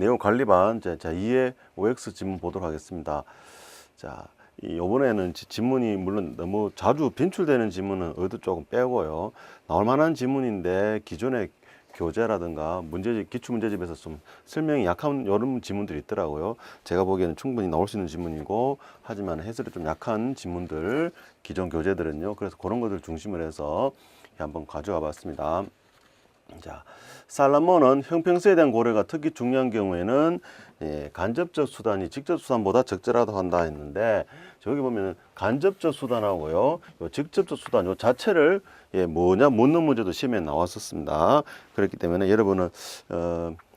내용 관리반 자 2의 OX 지문 보도록 하겠습니다. 자, 이번에는 지문이 물론 너무 자주 빈출되는 지문은 의도 조금 빼고요. 나올 만한 지문인데 기존의 교재라든가 문제집, 기출문제집에서 좀 설명이 약한 이런 지문들이 있더라고요. 제가 보기에는 충분히 나올 수 있는 지문이고, 하지만 해설이 좀 약한 지문들, 기존 교재들은요. 그래서 그런 것들 중심으로 해서 한번 가져와 봤습니다. 자, 살라몬은 형평성에 대한 고려가 특히 중요한 경우에는 간접적 수단이 직접 수단보다 적절하다고 한다 했는데, 저기 보면 간접적 수단하고요, 요 직접적 수단 요 자체를 뭐냐 묻는 문제도 시험에 나왔었습니다. 그렇기 때문에 여러분은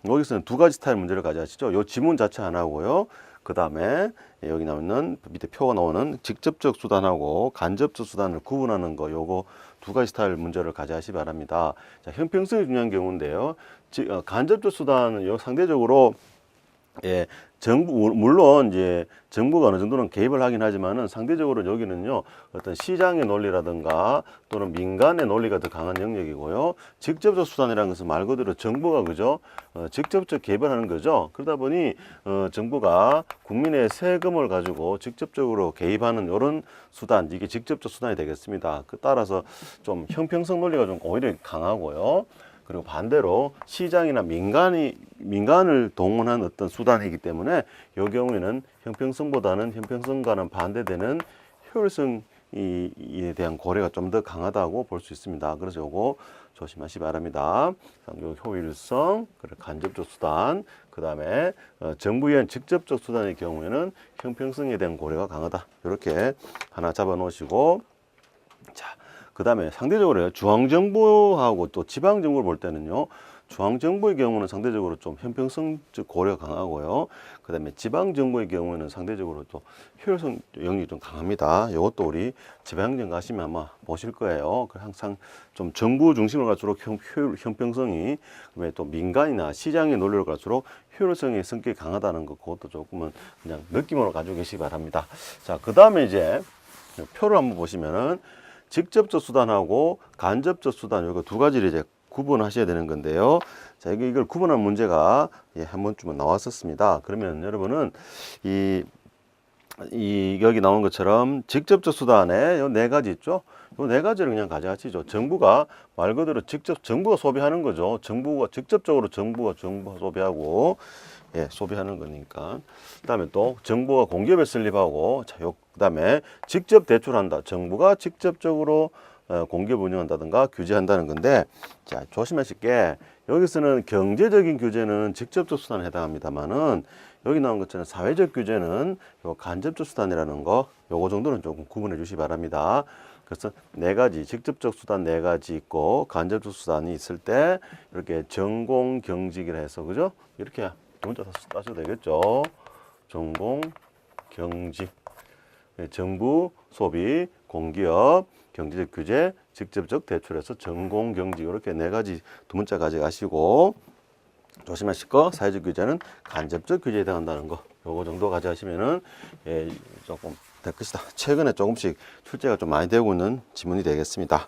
여기서는 두 가지 스타일 문제를 가져가시죠. 요 지문 자체 하나고요. 그 다음에 여기 나오는 밑에 표가 나오는 직접적 수단하고 간접적 수단을 구분하는 거, 요거 두 가지 스타일 문제를 가져가시 바랍니다. 자, 형평성이 중요한 경우인데요. 간접적 수단은 요 상대적으로 물론 이제 정부가 어느 정도는 개입을 하긴 하지만은 상대적으로 여기는요, 어떤 시장의 논리라든가 또는 민간의 논리가 더 강한 영역이고요. 직접적 수단이라는 것은 말 그대로 정부가 그죠? 직접적 개입을 하는 거죠. 그러다 보니 정부가 국민의 세금을 가지고 직접적으로 개입하는 이런 수단, 이게 직접적 수단이 되겠습니다. 그 따라서 좀 형평성 논리가 좀 오히려 강하고요. 그리고 반대로 시장이나 민간을 동원한 어떤 수단이기 때문에 이 경우에는 형평성과는 반대되는 효율성에 대한 고려가 좀 더 강하다고 볼 수 있습니다. 그래서 요거 조심하시 바랍니다. 요 효율성, 그리고 간접적 수단, 그 다음에 정부에 의한 직접적 수단의 경우에는 형평성에 대한 고려가 강하다. 이렇게 하나 잡아 놓으시고, 자, 그 다음에 상대적으로 중앙정부하고 또 지방정부를 볼 때는요, 중앙정부의 경우는 상대적으로 좀 형평성적 고려가 강하고요. 그 다음에 지방정부의 경우에는 상대적으로 또 효율성 영역이 좀 강합니다. 이것도 우리 지방정 가시면 아마 보실 거예요. 항상 좀 정부 중심으로 갈수록 형평성이, 그다음에 또 민간이나 시장의 논리로 갈수록 효율성의 성격이 강하다는 거, 그것도 조금은 그냥 느낌으로 가지고 계시기 바랍니다. 자, 그 다음에 이제 표를 한번 보시면은 직접적 수단하고 간접적 수단, 이거 두 가지를 이제 구분하셔야 되는 건데요. 자, 이걸 구분한 문제가 한 번쯤은 나왔었습니다. 그러면 여러분은 여기 나온 것처럼 직접적 수단에 요 네 가지 있죠. 요 네 가지를 그냥 가져가시죠. 정부가 말 그대로 정부가 소비하는 거죠. 직접적으로 정부가 소비하고, 소비하는 거니까. 그다음에 또 정부가 공기업에 설립하고, 자, 그다음에 직접 대출한다. 정부가 직접적으로 공기업 운영한다든가 규제한다는 건데, 자, 조심하실 게, 여기서는 경제적인 규제는 직접적 수단에 해당합니다만은, 여기 나온 것처럼 사회적 규제는 요 간접적 수단이라는 거, 요거 정도는 조금 구분해 주시기 바랍니다. 그래서 네 가지, 직접적 수단 네 가지 있고 간접적 수단이 있을 때 이렇게 전공 경직이라 해서, 그죠? 이렇게 문자 따셔도 되겠죠. 전공 경직, 정부 소비, 공기업, 경제적 규제, 직접적 대출에서 전공 경직, 이렇게 네 가지 두 문자 가져가시고, 조심하실 거, 사회적 규제는 간접적 규제에 해당한다는 거, 요거 정도 가져가시면은 조금 될 것이다. 최근에 조금씩 출제가 좀 많이 되고 있는 지문이 되겠습니다.